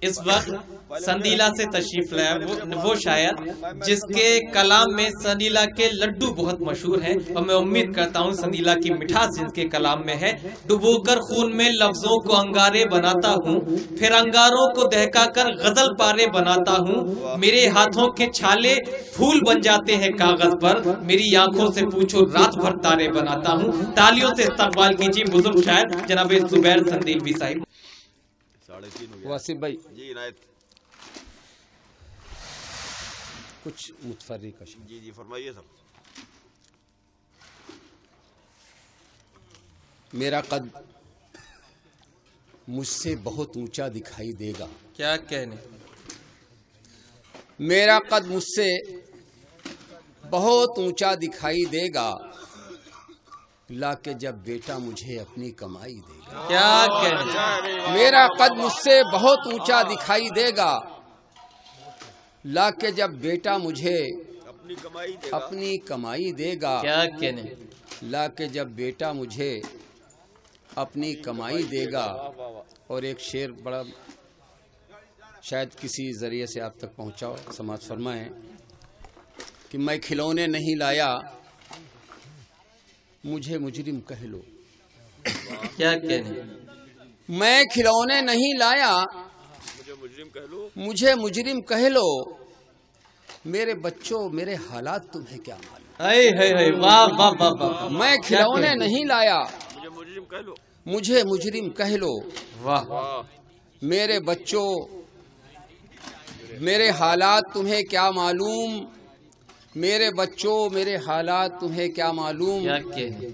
اس وقت سندیلا سے تشریف لائے وہ شاعر جس کے کلام میں سندیلا کے لڈو بہت مشہور ہیں، اور میں امید کرتا ہوں سندیلا کی مٹھاس جن کے کلام میں ہے۔ ڈبو کر خون میں لفظوں کو انگارے بناتا ہوں، پھر انگاروں کو دہکا کر غزل پارے بناتا ہوں، میرے ہاتھوں کے چھالے پھول بن جاتے ہیں کاغذ پر، میری آنکھوں سے پوچھو رات بھر تارے بناتا ہوں۔ تالیوں سے استقبال کیجیے بزرگ شاعر جناب زبیر سندیلوی صاحب۔ واسف بھائی جی عنایت کچھ متفرق اشعار۔ جی فرمائیے سر۔ میرا قد مجھ سے بہت اونچا دکھائی دے گا، کیا کہنے، میرا قد مجھ سے بہت اونچا دکھائی دے گا، لا کے جب بیٹا مجھے اپنی کمائی دے گا۔ کیا کہنے، میرا قد مجھ سے بہت اونچا دکھائی دے گا، لا کے جب بیٹا مجھے اپنی کمائی دے گا، کیا کہنے، لا کے جب بیٹا مجھے اپنی کمائی دے گا۔ اور ایک شعر بڑا شاید کسی ذریعے سے آپ تک پہنچا ہو، سماعت فرمائیں کہ میں کھلونے نہیں لایا مجھے مجرم کہہ لو، کیا کہنے، میں کھلونے نہیں لایا مجھے مجرم کہہ لو، میرے بچوں میرے حالات تمہیں کیا معلوم، اے ہے واہ واہ واہ واہ، میں کھلونے نہیں لایا مجھے مجرم کہہ لو، واہ، میرے بچوں میرے حالات تمہیں کیا معلوم، میرے بچوں میرے حالات تمہیں کیا معلوم۔ کیا کہنے،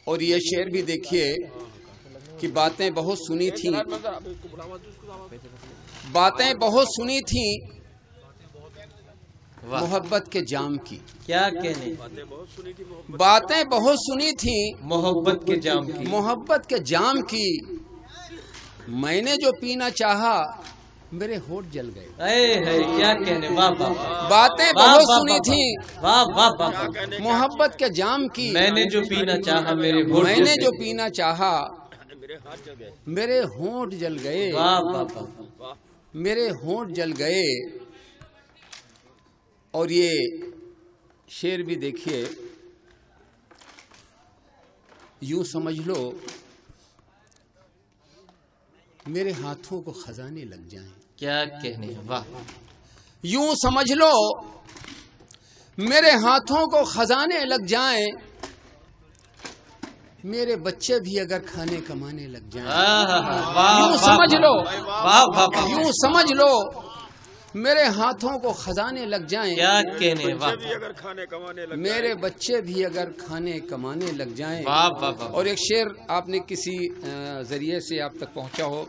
اور یہ شعر بھی دیکھیے کہ باتیں بہت سنی تھیں، باتیں بہت سنی تھیں محبت کے جام کی، کیا کہنے، باتیں بہت سنی تھیں محبت کے جام کی، محبت کے جام کی، میں نے جو پینا چاہا میرے ہونٹ جل گئے۔ اے ہے کیا کہنے، واہ واہ، باتیں بہت سنی تھیں واہ واہ واہ، محبت کے جام کی، میں نے جو پینا چاہا میرے ہونٹ میں نے جو پینا چاہا میرے ہونٹ جل گئے، واہ واہ واہ، میرے ہونٹ جل گئے۔ اور یہ شعر بھی دیکھیے، یوں سمجھ لو میرے ہاتھوں کو خزانے لگ جائیں، کیا کہنے، واہ، یوں سمجھ لو میرے ہاتھوں کو خزانے لگ جائیں، میرے بچے بھی اگر کھانے کمانے لگ جائیں، یوں سمجھ لو، یوں سمجھ لو میرے ہاتھوں کو خزانے لگ جائیں، کیا کہنے، واہ، میرے بچے بھی اگر کھانے کمانے لگ جائیں۔ واہ واہ واہ، اور ایک شعر آپ نے کسی ذریعے سے آپ تک پہنچا ہو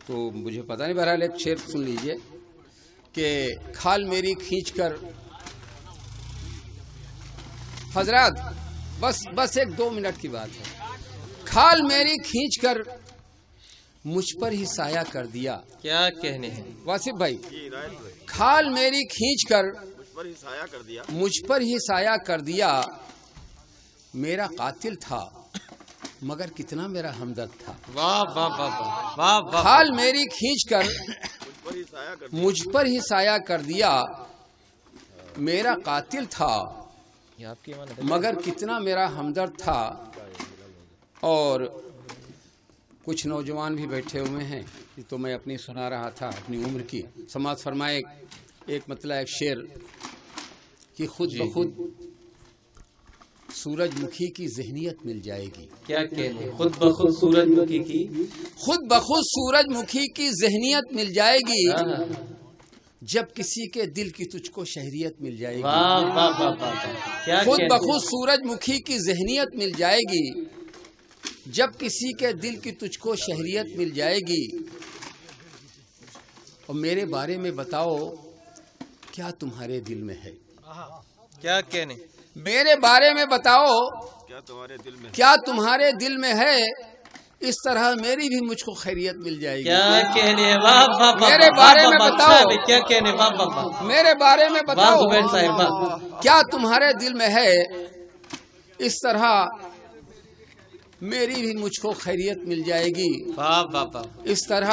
تو مجھے پتہ نہیں، بہرحال ایک شعر سن لیجئے کہ کھال میری کھینچ کر، حضرات بس ایک 2 منٹ کی بات ہے، کھال میری کھینچ کر مجھ پر ہی سایہ کر دیا، کیا کہنے ہیں، واسف بھائی، کھال میری کھینچ کر مجھ پر ہی سایہ کر دیا، میرا قاتل تھا مگر کتنا میرا ہمدرد تھا، واہ واہ واہ واہ واہ، کھال میری کھینچ کر مجھ پر ہی سایہ کر دیا، میرا قاتل تھا مگر کتنا میرا ہمدرد تھا۔ اور کچھ نوجوان بھی بیٹھے ہوئے ہیں، تو میں اپنی سنا رہا تھا اپنی عمر کی، سماعت فرمائے ایک مطلع ایک شعر کہ خود بخود سورج مکھی کی ذہنیت مل جائے گی، کیا کہنے، خود بخود سورج مکھی کی، خود بخود سورج مکھی کی ذہنیت مل جائے گی، جب کسی کے دل کی تجھ کو شہریت مل جائے گی، واہ واہ واہ واہ، کیا خود کہنے، بخود سورج مکھی کی ذہنیت مل جائے گی، جب کسی کے دل کی تجھ کو شہریت مل جائے گی۔ اور میرے بارے میں بتاؤ کیا تمہارے دل میں ہے، کیا کہنے، میرے بارے میں بتاؤ کیا تمہارے دل میں ہے، اس طرح میری بھی مجھ کو خیریت مل جائے گی۔ کیا کہنے، واہ واہ واہ، میرے بارے میں بتاؤ، کیا کہنے، واہ واہ واہ، میرے بارے میں واہ بتاؤ زبیر صاحب، واہ، کیا تمہارے دل میں ہے، اس طرح میری بھی مجھ کو خیریت مل جائے گی، واہ واہ واہ، اس طرح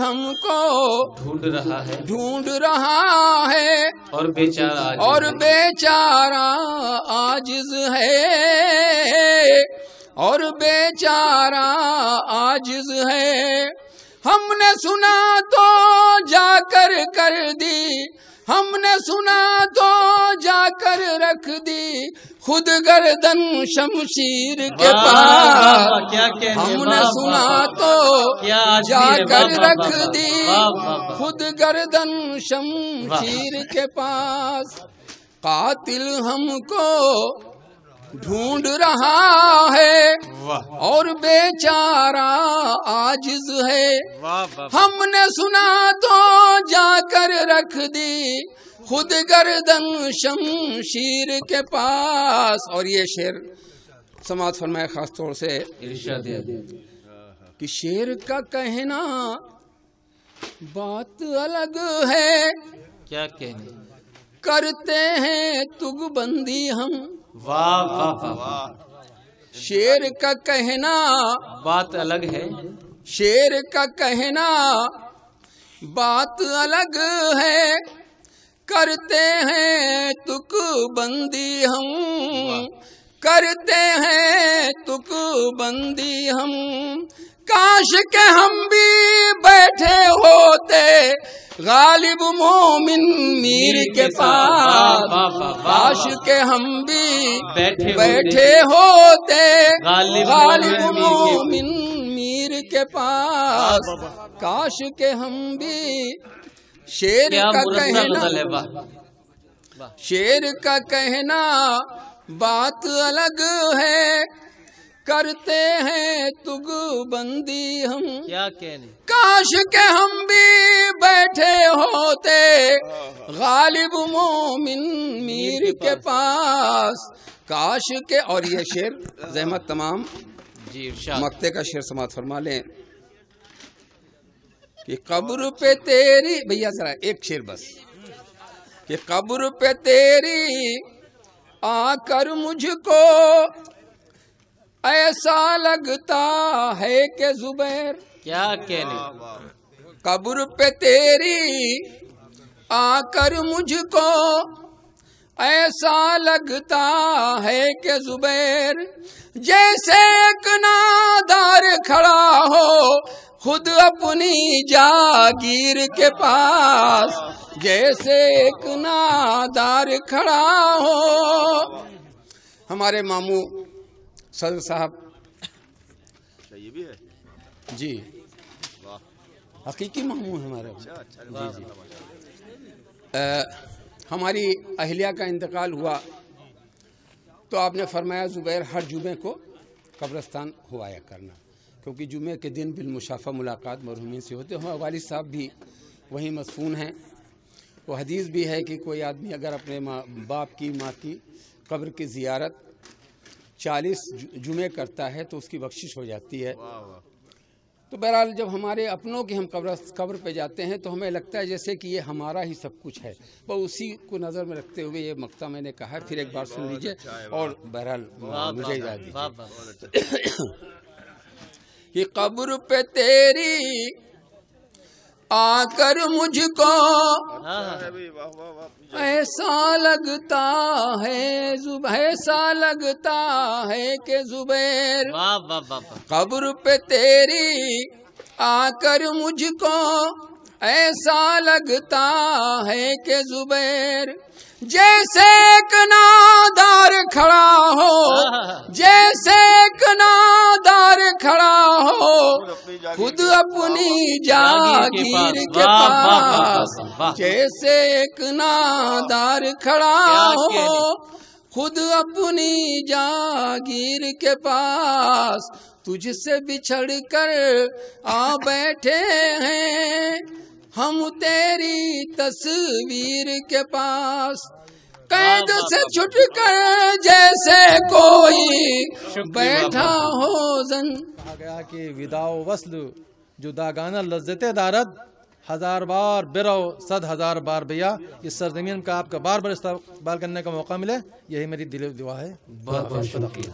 ہم کو ڈھونڈ رہا ہے اور بیچارہ عاجز ہے ہم نے سنا تو جا کر دی رکھ دی خود گردن شمشیر کے پاس ہم نے سنا تو جا کر رکھ دی خود گردن شمشیر کے پاس قاتل ہم کو ڈھونڈ رہا ہے اور بیچارہ عاجز ہے ہم نے سنا تو جا کر رکھ دی خود گردن شمشیر کے پاس. اور یہ شعر سماعت فرمائے خاص طور سے کہ شعر کا کہنا بات الگ ہے کیا کہنے کرتے ہیں تگ بندی ہم. شعر کا کہنا بات الگ ہے شعر کا کہنا بات الگ ہے کرتے ہیں تک بندی ہم کاش کہ ہم بھی بیٹھے ہوتے غالب مومن میر کے پاس کاش کہ ہم بھی بیٹھے ہوتے غالب مومن میر کے پاس کاش کہ ہم بھی شعر کا کہنا بات الگ ہے کرتے ہیں تگ بندی ہم. کیا کہنے کاش کہ ہم بھی بیٹھے ہوتے غالب مومن میر کے پاس کاش کے. اور یہ شعر زحمت تمام مقطع کا شعر سماعت فرما لیں کہ قبر پہ تیری بھیا ذرا ایک شعر بس کہ قبر پہ تیری آ کر مجھ کو ایسا لگتا ہے کہ زبیر. کیا کہنے قبر پہ تیری آ کر مجھ کو ایسا لگتا ہے کہ زبیر جیسے ایک نادار کھڑا ہو خود اپنی جاگیر کے پاس جیسے ایک نادار کھڑا ہو. ہمارے ماموں صدر صاحب جی حقیقی ماموں ہیں ہمارے جی ہماری اہلیہ کا انتقال ہوا تو آپ نے فرمایا زبیر ہر جمعے کو قبرستان ہوایا کرنا کیونکہ جمعے کے دن بالمشافہ ملاقات مرحومین سے ہوتے. ہمارے والد صاحب بھی وہیں مدفون ہیں. وہ حدیث بھی ہے کہ کوئی آدمی اگر اپنے باپ کی ماں کی قبر کی زیارت 40 جمعے کرتا ہے تو اس کی بخشش ہو جاتی ہے. تو بہرحال جب ہمارے اپنوں کی ہم قبر پہ جاتے ہیں تو ہمیں لگتا ہے جیسے کہ یہ ہمارا ہی سب کچھ ہے. وہ اسی کو نظر میں رکھتے ہوئے یہ مقطع میں نے کہا پھر ایک بار سن لیجئے اور بہرحال مجھے اجازت دیجیے کہ قبر پہ تیری آ کر مجھ کو ایسا لگتا ہے کہ زبیر قبر پہ تیری آ کر مجھ کو ایسا لگتا ہے کہ زبیر جیسے ایک نادار کھڑا ہو خود اپنی جاگیر کے پاس جیسے ایک نادار کھڑا ہو خود اپنی جاگیر کے پاس تجھ سے بچھڑ کر آ بیٹھے ہیں ہم تیری تصویر کے پاس قید سے چھٹ کر جیسے کوئی بیٹھا ہو زن. کہا گیا کہ وداع و وصل جداگانہ لذت دارد 1000 بار برو 100,000 بار بیا. اس سرزمین کا آپ کا بار بار استقبال کرنے کا موقع ملے یہی میری دل دعا ہے. بہت بہت شکریہ.